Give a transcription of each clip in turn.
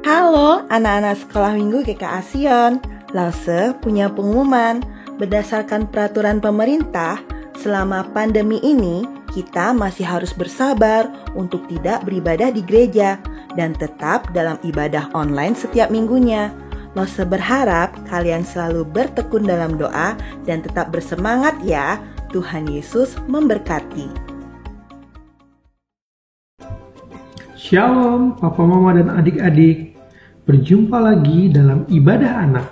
Halo anak-anak sekolah minggu GKA Sion. Lause punya pengumuman. Berdasarkan peraturan pemerintah, selama pandemi ini kita masih harus bersabar untuk tidak beribadah di gereja dan tetap dalam ibadah online setiap minggunya. Lause berharap kalian selalu bertekun dalam doa dan tetap bersemangat ya. Tuhan Yesus memberkati. Shalom Papa Mama dan adik-adik. Berjumpa lagi dalam ibadah anak.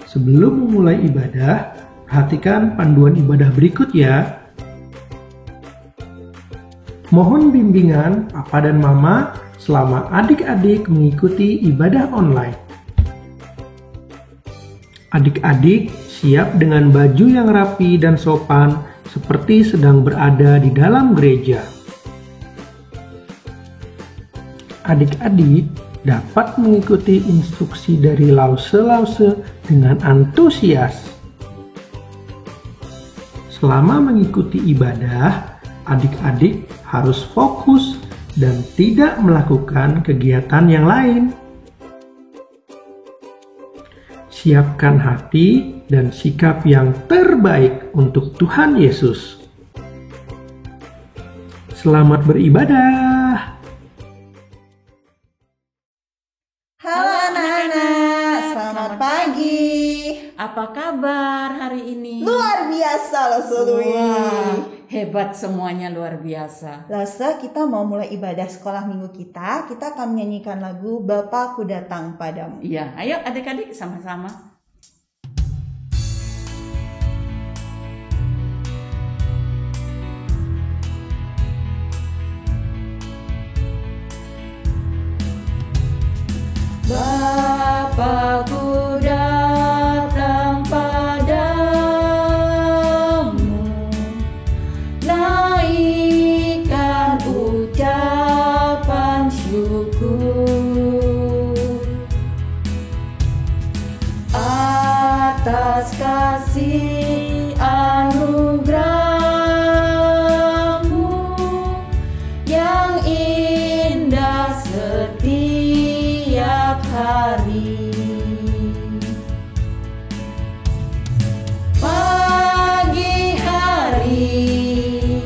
Sebelum memulai ibadah, perhatikan panduan ibadah berikut ya. Mohon bimbingan Papa dan Mama selama adik-adik mengikuti ibadah online. Adik-adik siap dengan baju yang rapi dan sopan seperti sedang berada di dalam gereja. Adik-adik dapat mengikuti instruksi dari lause-lause dengan antusias. Selama mengikuti ibadah, adik-adik harus fokus dan tidak melakukan kegiatan yang lain. Siapkan hati dan sikap yang terbaik untuk Tuhan Yesus. Selamat beribadah. Halo anak-anak, selamat pagi. Apa kabar hari ini? Luar biasa Lause Lui. Wah, hebat semuanya, luar biasa. Lause, kita mau mulai ibadah sekolah minggu kita. Kita akan menyanyikan lagu Bapakku Datang Padamu. Iya, ayo adik-adik sama-sama. Bapakku datang padamu, naikkan ucapan syukur atas kasih anugerah-Mu yang indah setiap hari. Pagi hari,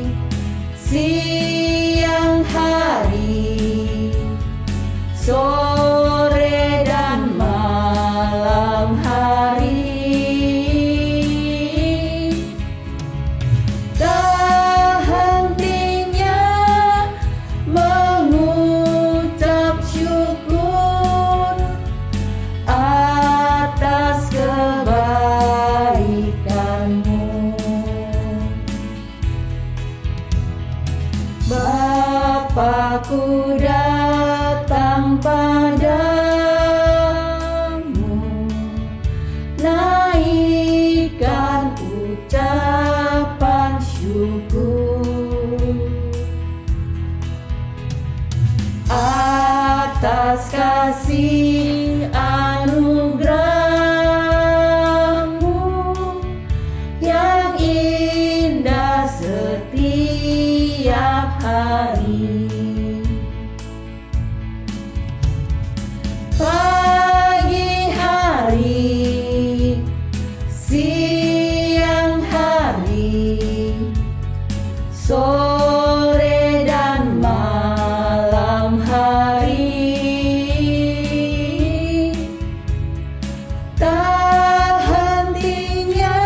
siang hari, sore dan malam hari, tak hentinya mengucap syukur atas kebaikan-Mu. Bapakku datang padamu, naikkan ucapan syukur atas kasih anugerah-Mu yang indah setiap hari. Pagi hari, siang hari, sore dan malam hari, tak hentinya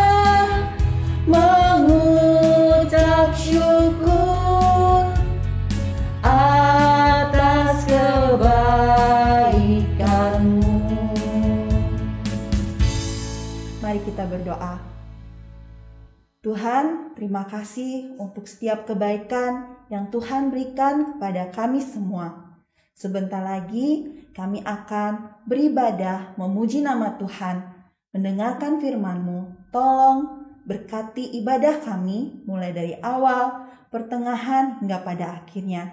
mengucap syukur atas kebaikan-Mu. Mari kita berdoa. Tuhan, terima kasih untuk setiap kebaikan yang Tuhan berikan kepada kami semua. Sebentar lagi kami akan beribadah memuji nama Tuhan, mendengarkan firman-Mu. Tolong berkati ibadah kami mulai dari awal, pertengahan hingga pada akhirnya.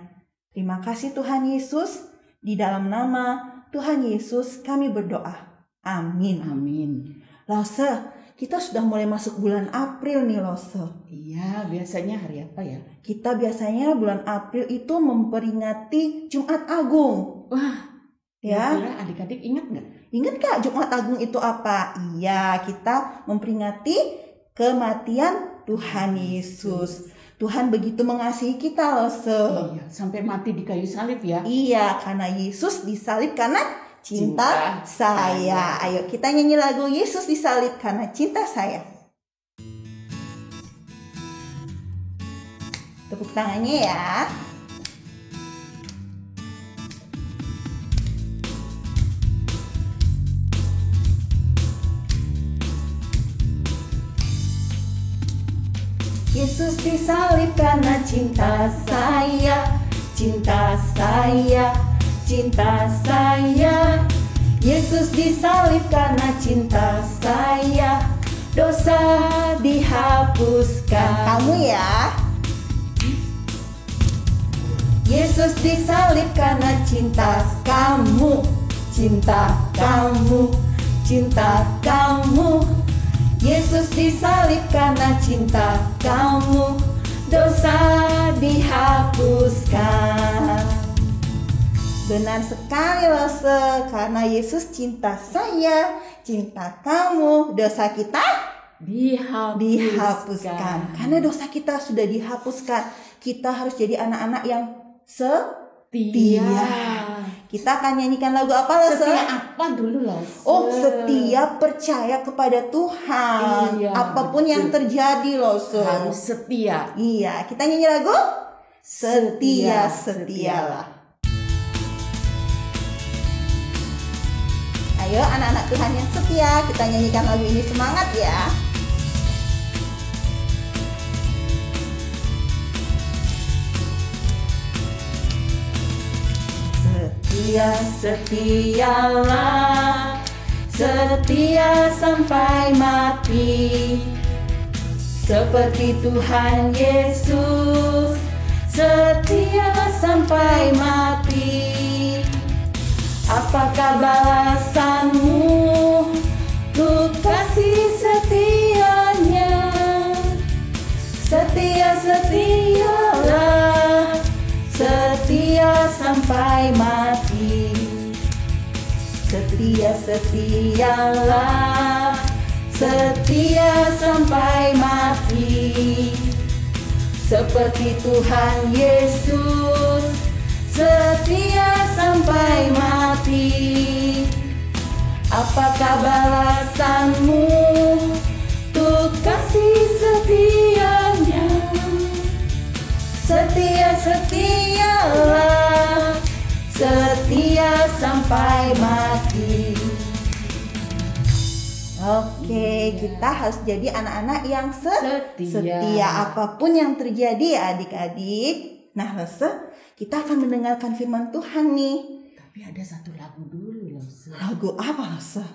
Terima kasih Tuhan Yesus. Di dalam nama Tuhan Yesus kami berdoa. Amin. Amin. Lause, kita sudah mulai masuk bulan April nih Lause. Iya, biasanya hari apa ya? Kita biasanya bulan April itu memperingati Jumat Agung. Wah, Ya, Kira-kira adik-adik ingat nggak? ingat Kak, Jumat Agung itu apa? Iya, kita memperingati kematian Tuhan Yesus. Tuhan begitu mengasihi kita loh, Iya, sampai mati di kayu salib ya. Iya, karena Yesus disalib karena cinta Cinta saya. saya. Ayo kita nyanyi lagu Yesus disalib karena cinta saya. Tepuk tangannya ya. Yesus disalib karena cinta saya, cinta saya, cinta saya. Yesus disalib karena cinta saya, dosa dihapuskan. Kamu ya. Yesus disalib karena cinta kamu, cinta kamu, cinta kamu. Yesus disalib karena cinta kamu, dosa dihapuskan. Benar sekali loh, karena Yesus cinta saya, cinta kamu, dosa kita dihapuskan. Karena dosa kita sudah dihapuskan, kita harus jadi anak-anak yang setia. Kita akan nyanyikan lagu apa loh? Setia apa dulu loh? Oh, setia percaya kepada Tuhan. Iya, Apapun betul. yang terjadi loh, Harus setia. Iya, kita nyanyi lagu Setia, Setia, setialah. Ayo anak-anak Tuhan yang setia, kita nyanyikan lagu ini, semangat ya. Setia, setialah, setia sampai mati, seperti Tuhan Yesus, setia sampai mati. Apakah balasanmu untuk kasih setianya? Setia, setialah, setia sampai mati. Setia, setialah, setia sampai mati, seperti Tuhan Yesus, setia sampai mati. Apakah balasanmu untuk kasih setianya? Setia, setialah, setia sampai mati. Oke, kita harus jadi anak-anak yang setia apapun yang terjadi ya adik-adik. Nah, kita akan mendengarkan firman Tuhan nih. Tapi ada satu lagu dulu loh. Lagu apa loh?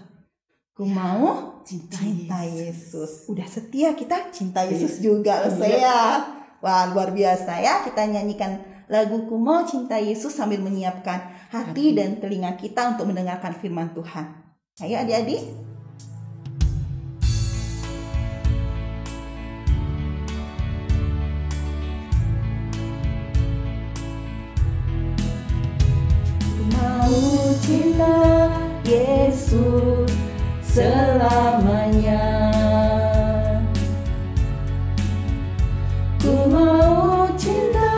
Ku mau Cinta Yesus. Udah setia kita cinta Yesus juga loh ya. Wah, luar biasa ya. Kita nyanyikan lagu Ku Mau Cinta Yesus sambil menyiapkan hati dan telinga kita untuk mendengarkan firman Tuhan. Ayo adik-adik. Ku mau cinta Yesus selamanya. Ku mau cinta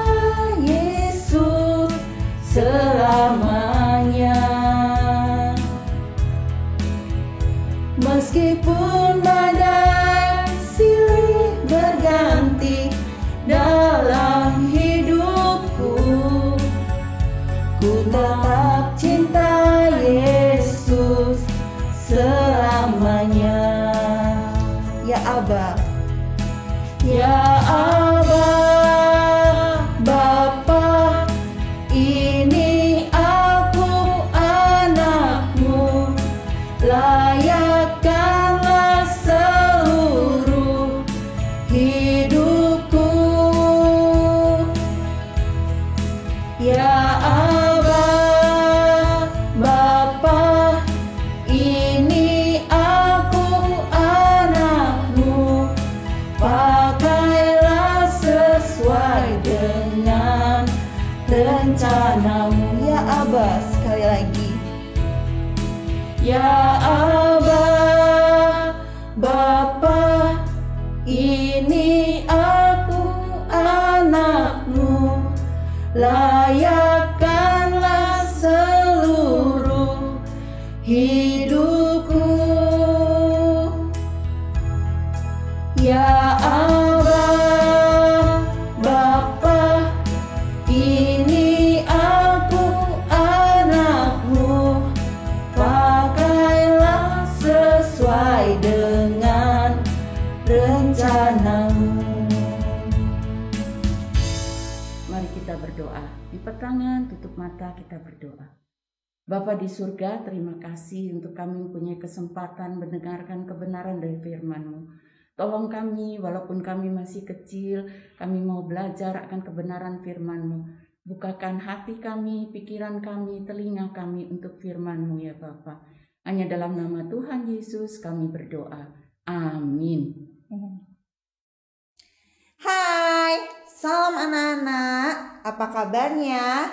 Yesus selamanya. Meskipun badai silih berganti dalam hidupku, ku tetap cinta Yesus selamanya. Ya Aba, ya Aba, Bapa, ini aku anakmu, layakkanlah Ya Abah, Bapa, ini aku anakmu, layakkanlah seluruh hidupku. Ya Abah, Bapa, ini aku anakmu, pakailah sesuai dengan rencanamu. Mari kita berdoa. Lipat tangan, tutup mata, kita berdoa. Bapa di surga, terima kasih untuk kami mempunyai kesempatan mendengarkan kebenaran dari firman-Mu. Tolong kami, walaupun kami masih kecil, kami mau belajar akan kebenaran firman-Mu. Bukakan hati kami, pikiran kami, telinga kami untuk firman-Mu ya Bapa. Hanya dalam nama Tuhan Yesus kami berdoa. Amin. Hai, salam anak-anak. Apa kabarnya?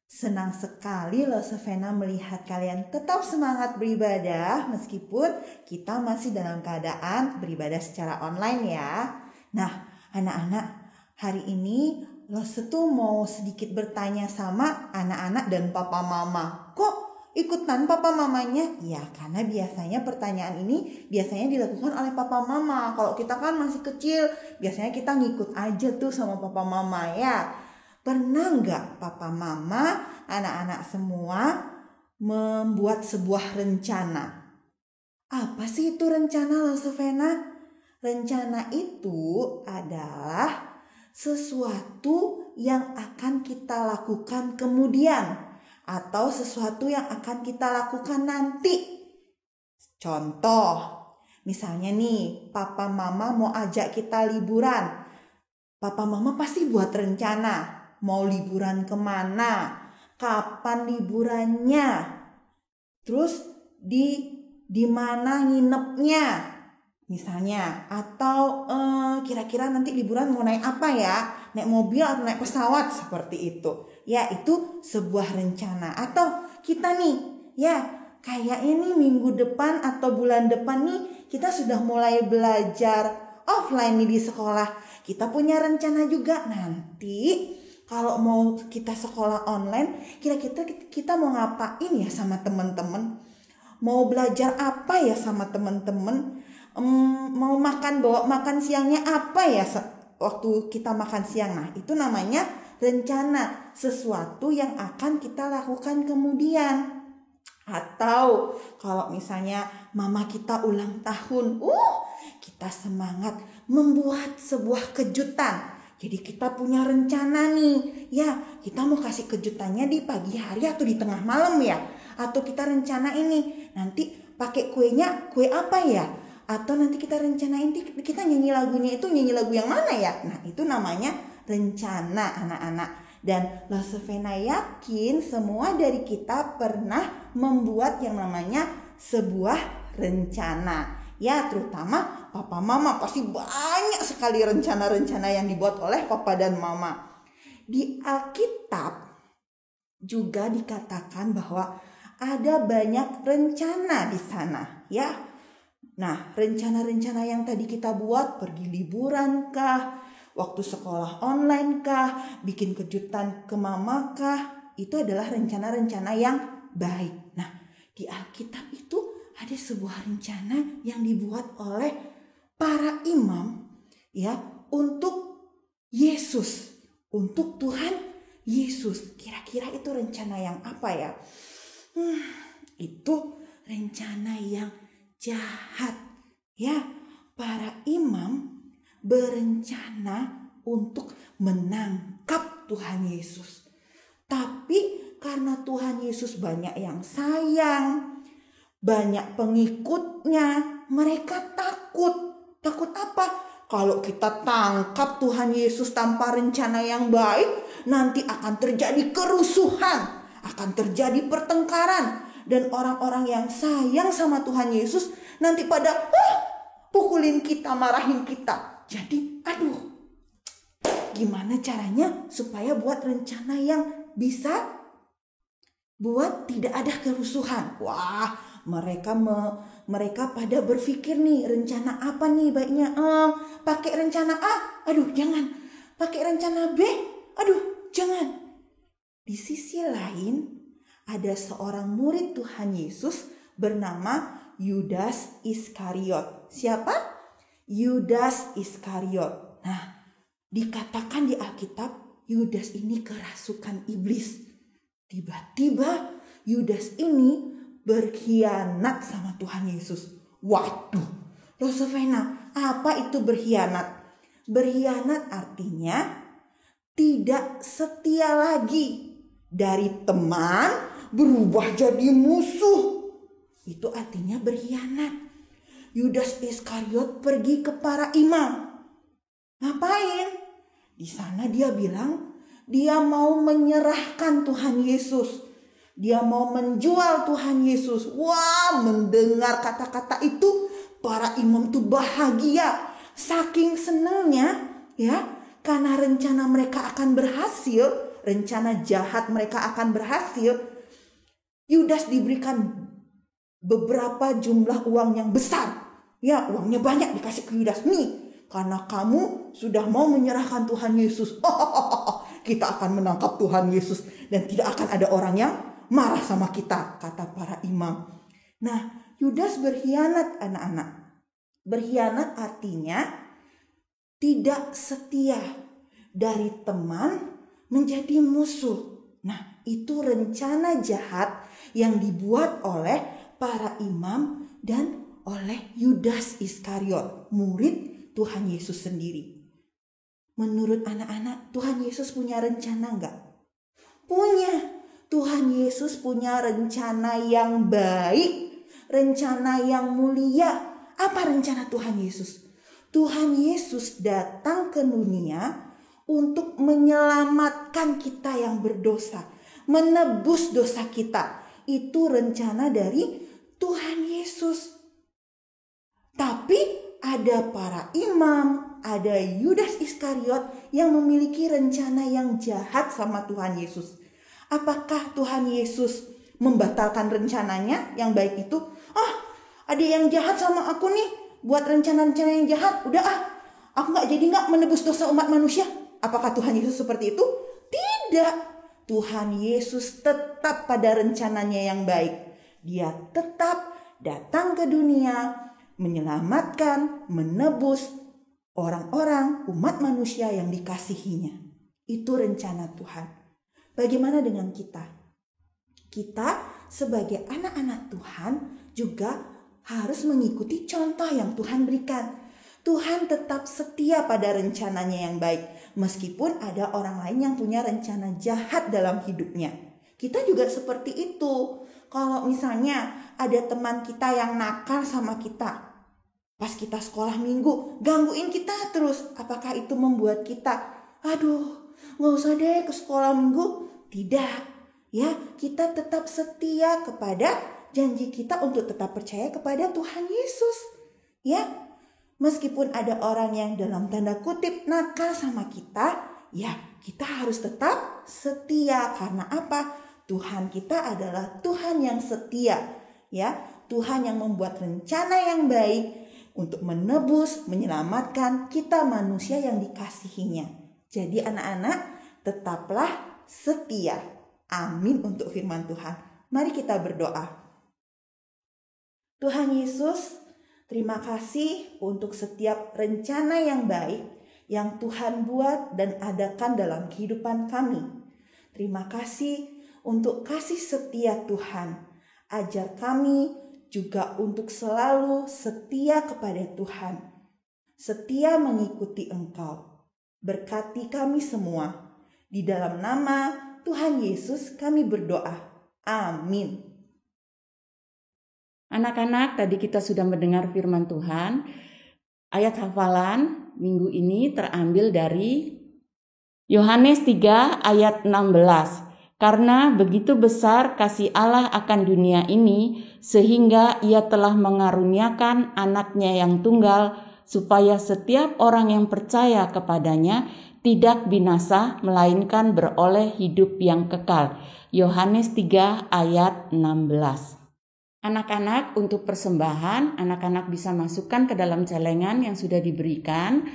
Senang sekali loh Sevena melihat kalian tetap semangat beribadah meskipun kita masih dalam keadaan beribadah secara online ya. Nah, anak-anak, hari ini Lose tuh mau sedikit bertanya sama anak-anak dan papa mama. Kok ikutan papa mamanya? Ya, karena biasanya pertanyaan ini biasanya dilakukan oleh papa mama. Kalau kita kan masih kecil, biasanya kita ngikut aja tuh sama papa mama ya. Pernah nggak papa mama, anak-anak semua membuat sebuah rencana? Apa sih itu rencana, Sevena? Rencana itu adalah sesuatu yang akan kita lakukan kemudian atau sesuatu yang akan kita lakukan nanti. Contoh, misalnya nih, papa mama mau ajak kita liburan. Papa mama pasti buat rencana. Mau liburan kemana, kapan liburannya, terus di mana nginepnya, misalnya, atau kira-kira nanti liburan mau naik apa ya, naik mobil atau naik pesawat seperti itu. Ya, itu sebuah rencana. Atau kita nih, ya kayaknya nih minggu depan atau bulan depan nih kita sudah mulai belajar offline nih di sekolah. Kita punya rencana juga nanti. Kalau mau kita sekolah online, kira-kira kita mau ngapain ya sama teman-teman? Mau belajar apa ya sama teman-teman? Mau bawa makan siangnya apa ya waktu kita makan siang? Nah, itu namanya rencana, sesuatu yang akan kita lakukan kemudian. Atau kalau misalnya mama kita ulang tahun, kita semangat membuat sebuah kejutan. Jadi kita punya rencana nih, ya kita mau kasih kejutannya di pagi hari atau di tengah malam ya. Atau kita rencana ini, nanti pakai kuenya, kue apa ya. Atau nanti kita rencanain kita nyanyi lagunya itu nyanyi lagu yang mana ya. Nah, itu namanya rencana anak-anak. Dan Sevena yakin semua dari kita pernah membuat yang namanya sebuah rencana. Ya, terutama papa mama pasti banyak sekali rencana-rencana yang dibuat oleh papa dan mama. Di Alkitab juga dikatakan bahwa ada banyak rencana di sana, ya. Nah, rencana-rencana yang tadi kita buat, pergi liburan kah, waktu sekolah online kah, bikin kejutan ke mama kah, itu adalah rencana-rencana yang baik. Nah, di Alkitab itu ada sebuah rencana yang dibuat oleh para imam ya untuk Yesus, untuk Tuhan Yesus. Kira-kira itu rencana yang apa ya? Itu rencana yang jahat ya. Para imam berencana untuk menangkap Tuhan Yesus. Tapi karena Tuhan Yesus banyak yang sayang, banyak pengikutnya, mereka takut. Takut apa? Kalau kita tangkap Tuhan Yesus tanpa rencana yang baik, nanti akan terjadi kerusuhan, akan terjadi pertengkaran. Dan orang-orang yang sayang sama Tuhan Yesus nanti pada pukulin kita, marahin kita. Jadi gimana caranya supaya buat rencana yang bisa buat tidak ada kerusuhan? Wah, Mereka pada berpikir nih, rencana apa nih baiknya? Pakai rencana A? Aduh, jangan. Pakai rencana B? Aduh, jangan. Di sisi lain, ada seorang murid Tuhan Yesus bernama Yudas Iskariot. Siapa? Yudas Iskariot. Nah, dikatakan di Alkitab, Yudas ini kerasukan iblis. Tiba-tiba Yudas ini berkhianat sama Tuhan Yesus. Waduh, Rosovena, apa itu berkhianat? Berkhianat artinya tidak setia lagi. Dari teman berubah jadi musuh. Itu artinya berkhianat. Yudas Iskariot pergi ke para imam. Ngapain? Di sana dia bilang dia mau menyerahkan Tuhan Yesus. Dia mau menjual Tuhan Yesus. Wah, mendengar kata-kata itu para imam tuh bahagia. Saking senangnya ya, karena rencana mereka akan berhasil, rencana jahat mereka akan berhasil. Yudas diberikan beberapa jumlah uang yang besar. Ya, uangnya banyak dikasih ke Yudas. Nih, karena kamu sudah mau menyerahkan Tuhan Yesus. Kita akan menangkap Tuhan Yesus dan tidak akan ada orang yang marah sama kita, kata para imam. Nah, Yudas berkhianat, anak-anak. Berkhianat artinya tidak setia, dari teman menjadi musuh. Nah, itu rencana jahat yang dibuat oleh para imam dan oleh Yudas Iskariot, murid Tuhan Yesus sendiri. Menurut anak-anak, Tuhan Yesus punya rencana enggak? Punya. Tuhan Yesus punya rencana yang baik, rencana yang mulia. Apa rencana Tuhan Yesus? Tuhan Yesus datang ke dunia untuk menyelamatkan kita yang berdosa, menebus dosa kita. Itu rencana dari Tuhan Yesus. Tapi ada para imam, ada Yudas Iskariot yang memiliki rencana yang jahat sama Tuhan Yesus. Apakah Tuhan Yesus membatalkan rencananya yang baik itu? Ada yang jahat sama aku nih, buat rencana-rencana yang jahat. Udah aku gak menebus dosa umat manusia. Apakah Tuhan Yesus seperti itu? Tidak. Tuhan Yesus tetap pada rencananya yang baik. Dia tetap datang ke dunia, menyelamatkan, menebus orang-orang, umat manusia yang dikasihinya. Itu rencana Tuhan. Bagaimana dengan kita? Kita sebagai anak-anak Tuhan juga harus mengikuti contoh yang Tuhan berikan. Tuhan tetap setia pada rencananya yang baik, meskipun ada orang lain yang punya rencana jahat dalam hidupnya. Kita juga seperti itu. Kalau misalnya ada teman kita yang nakal sama kita, pas kita sekolah minggu, gangguin kita terus, apakah itu membuat kita, aduh, gak usah deh ke sekolah minggu? Tidak, ya, kita tetap setia kepada janji kita untuk tetap percaya kepada Tuhan Yesus. Ya, meskipun ada orang yang dalam tanda kutip nakal sama kita, ya kita harus tetap setia. Karena apa? Tuhan kita adalah Tuhan yang setia. Ya, Tuhan yang membuat rencana yang baik untuk menebus, menyelamatkan kita manusia yang dikasihinya. Jadi anak-anak, tetaplah setia. Amin untuk firman Tuhan. Mari kita berdoa. Tuhan Yesus, terima kasih untuk setiap rencana yang baik yang Tuhan buat dan adakan dalam kehidupan kami. Terima kasih untuk kasih setia Tuhan. Ajar kami juga untuk selalu setia kepada Tuhan. Setia mengikuti Engkau. Berkati kami semua. Di dalam nama Tuhan Yesus kami berdoa. Amin. Anak-anak, tadi kita sudah mendengar firman Tuhan. Ayat hafalan minggu ini terambil dari Yohanes 3 ayat 16. Karena begitu besar kasih Allah akan dunia ini, sehingga Ia telah mengaruniakan anaknya yang tunggal, supaya setiap orang yang percaya kepadanya tidak binasa, melainkan beroleh hidup yang kekal. Yohanes 3 ayat 16. Anak-anak, untuk persembahan, anak-anak bisa masukkan ke dalam celengan yang sudah diberikan,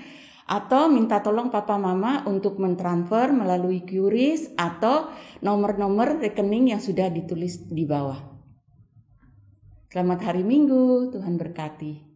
atau minta tolong papa mama untuk mentransfer melalui QRIS atau nomor-nomor rekening yang sudah ditulis di bawah. Selamat hari Minggu, Tuhan berkati.